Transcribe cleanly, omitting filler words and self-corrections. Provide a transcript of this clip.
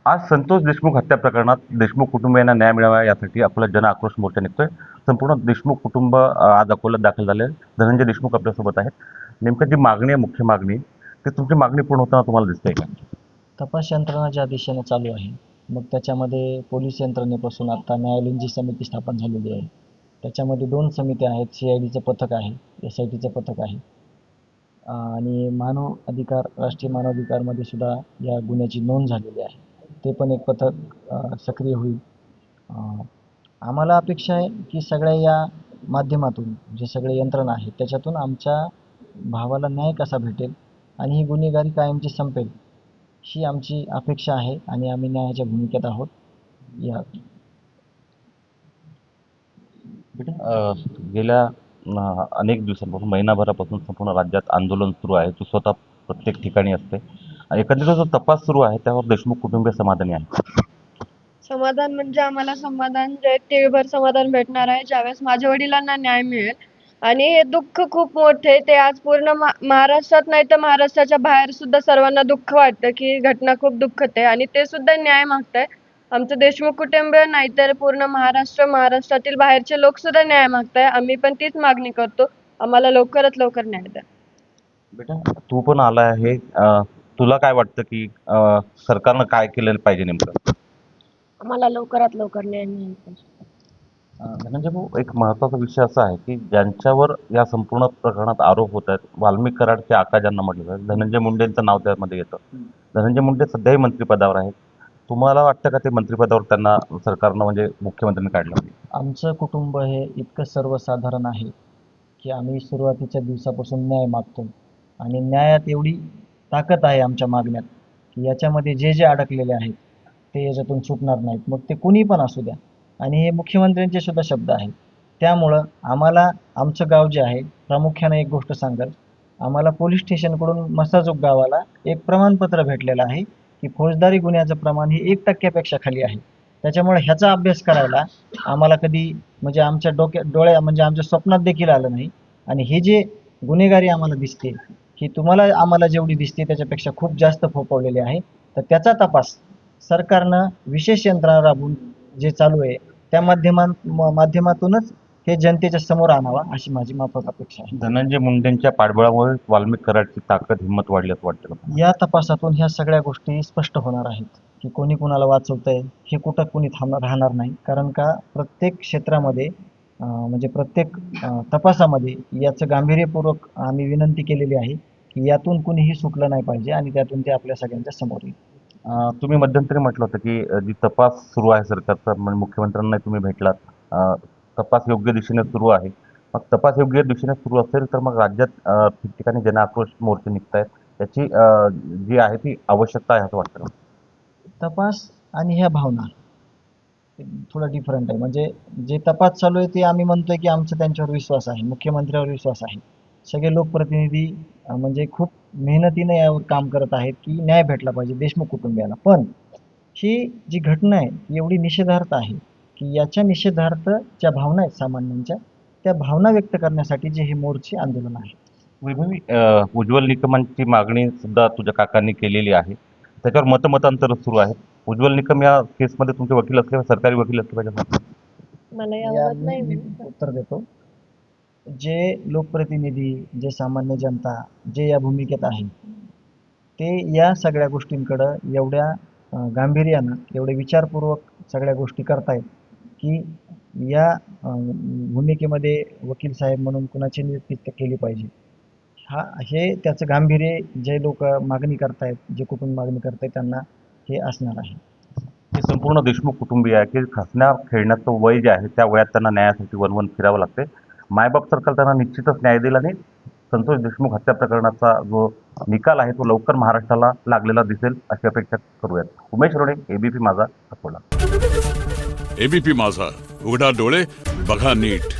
आज संतोष देशमुख हत्या प्रकरणात देशमुख कुटुंबियांना न्याय मिळावा यासाठी अकोला जन आक्रोश मोर्चा निघतोय. संपूर्ण देशमुख कुटुंब आज अकोल्यात दाखल झाले. धनंजय देशमुख आपल्यासोबत आहेत. नेमकं जी मागणी आहे, मुख्य मागणी, ती तुमची मागणी पूर्ण होताना तुम्हाला दिसतंय का? तपास यंत्रणा ज्या दिशेने चालू आहे, मग त्याच्यामध्ये पोलीस यंत्रणेपासून आता न्यायालयीन जी समिती स्थापन झालेली आहे, त्याच्यामध्ये 2 समित्या आहेत. CIDचं पथक आहे, SITचं पथक आहे आणि मानव अधिकार, राष्ट्रीय मानव अधिकारमध्ये सुद्धा या गुन्ह्याची नोंद झालेली आहे. ते पण एक पथक सक्रिय होईल. आम्हाला अपेक्षा आहे की सगळ्या या माध्यमातून जे सगळे यंत्रणा आहेत त्याच्यातून आमच्या भावाला न्याय कसा भेटेल आणि ही गुन्हेगारी कायमची संपेल, ही आमची अपेक्षा आहे आणि आम्ही न्यायाच्या भूमिकेत आहोत. या गेल्या अनेक दिवसांपासून, महिनाभरापासून संपूर्ण राज्यात आंदोलन सुरू आहे. तू स्वतः प्रत्येक ठिकाणी असते. एकंदरीत जो तपास सुरू आहे त्यावर देशमुख कुटुंबीय समाधानी आहे. समाधान म्हणजे आम्हाला समाधान जे तीळभर समाधान भेटणार आहे ज्यावेळेस माझ्या वडिलांना न्याय मिळेल. आणि हे दुःख खूप मोठे, ते आज पूर्ण महाराष्ट्रात नाही तर महाराष्ट्राच्या बाहेर सुद्धा सर्वांना दुःख वाटतं की ही घटना खूप दुःखद आहे आणि ते सुद्धा न्याय मागताय. आमचं देशमुख कुटुंबीय नाही तर पूर्ण महाराष्ट्रातील बाहेरचे लोक सुद्धा न्याय मागताय. आम्ही पण तीच मागणी करतो, आम्हाला लवकरात लवकर न्याय द्या. बेटा, तू पण आला आहे. तुला काय वाटतं की सरकारनं काय केलं पाहिजे नेमकं? आम्हाला लवकरात लवकर न्याय मिळाला पाहिजे. धनंजय भाऊ, एक महत्त्वाचा विषय असा आहे की ज्यांच्यावर या संपूर्ण प्रकरणात आरोप होत आहेत, वाल्मिक कराडचे आका ज्यांना म्हटलं जातं, धनंजय मुंडेंचं नाव त्यामध्ये येतं. धनंजय मुंडे सध्याही मंत्रिपदावर आहेत. तुम्हाला वाटतं का ते मंत्रिपदावर त्यांना सरकारनं म्हणजे मुख्यमंत्र्यांनी काढलं? आमचं कुटुंब हे इतकं सर्वसाधारण आहे की आम्ही सुरुवातीच्या दिवसापासून न्याय मागतो आणि न्यायात एवढी ताकद आहे आमच्या मागण्यात की याच्यामध्ये जे जे अडकलेले आहेत ते याच्यातून सुटणार नाहीत, मग ते कुणी पण असू द्या. आणि हे मुख्यमंत्र्यांचे सुद्धा शब्द आहेत. त्यामुळं आम्हाला आमचं गाव जे आहे, प्रामुख्याने एक गोष्ट सांगाल, आम्हाला पोलीस स्टेशनकडून मसाजोग गावाला एक प्रमाणपत्र भेटलेलं आहे की फौजदारी गुन्ह्याचं प्रमाण हे 1% खाली आहे. त्याच्यामुळे ह्याचा अभ्यास करायला आम्हाला कधी म्हणजे आमच्या डोळ्या म्हणजे आमच्या स्वप्नात देखील आलं नाही. आणि हे जे गुन्हेगारी आम्हाला दिसते ही तुम्हाला आम्हाला जेवढी दिसते त्याच्यापेक्षा खूप जास्त फोफवलेली आहे. तर त्याचा तपास सरकारनं विशेष यंत्रणा राबवून जे चालू आहे त्या माध्यमातूनच हे जनतेच्या समोर आणावा अशी माझी माफक अपेक्षा आहे. धनंजय मुंडेंच्या पाठबळामुळे वाल्मिक कराडची ताकद, हिंमत वाढली असं वाटतं का? या तपासातून ह्या सगळ्या गोष्टी स्पष्ट होणार आहेत की कोणी कुणाला वाचवतंय, हे कुठं कुणी राहणार नाही. कारण का प्रत्येक क्षेत्रामध्ये म्हणजे प्रत्येक तपासामध्ये याचं गांभीर्यपूर्वक आम्ही विनंती केलेली आहे की यातून कुणीही सुटलं नाही पाहिजे आणि त्यातून ते आपल्या सगळ्यांच्या समोर येईल. तुम्ही मध्यंतरी म्हटलं होतं की जी तपास सुरू आहे सरकारचा, म्हणजे मुख्यमंत्र्यांना तुम्ही भेटलात. तपास योग्य दिशेने सुरू आहे. मग तपास योग्य दिशेने सुरू असेल तर मग राज्यात ठिकठिकाणी जन आक्रोश मोर्चे निघत आहेत. त्याची जी आहे ती आवश्यकता आहे असं वाटतं का? तपास आणि ह्या भावना थोडा डिफरंट आहे. म्हणजे जे तपास चालू आहे ते आम्ही म्हणतोय की आमचा त्यांच्यावर विश्वास आहे, मुख्यमंत्र्यावर विश्वास आहे. सगळे लोकप्रतिनिधी म्हणजे खूप मेहनतीने यावर काम करत आहेत की न्याय भेटला पाहिजे देशमुख कुटुंबियाला. पण ही जी घटना आहे ती एवढी निषेधार्थ आहे की याच्या निषेधार्थ ज्या भावना आहेत सामान्यांच्या, त्या भावना व्यक्त करण्यासाठी जे हे मोर्चे आंदोलन आहे. वैभवी, उज्ज्वल निकमांची मागणी सुद्धा तुझ्या काकांनी केलेली आहे. त्याच्यावर मतमतांतर सुरू आहे. उज्ज्वल निकम या केसमध्ये तुमचे वकील असले, सरकारी वकील असले पाहिजे असं वाटतं? मला या याबाबत मी नाही उत्तर देतो. जे लोकप्रतिनिधी, जे सामान्य जनता, जे या भूमिकेत आहे ते या सगळ्या गोष्टींकडं एवढ्या गांभीर्यानं, एवढे विचारपूर्वक सगळ्या गोष्टी करतायत की या भूमिकेमध्ये वकील साहेब म्हणून कुणाची नियुक्ती केली पाहिजे. हे त्याचं गांभीर्य जे लोक मागणी करतायत, जे कुटुंब मागणी करतायत त्यांना हे असणार आहे. हे संपूर्ण देशमुख कुटुंबीय आहे की हसण्या खेळण्याचं वय जे आहे त्या वयात त्यांना न्यायासाठी वनवन फिरावं लागते. मायबाप सरकार त्यांना निश्चितच न्याय देईल आणि संतोष देशमुख हत्या प्रकरणाचा जो निकाल आहे तो लवकर महाराष्ट्राला लागलेला दिसेल अशी अपेक्षा करूयात. उमेश रोडे, ABP माझा, अकोला. ABP माझा, उघडा डोळे बघा नीट.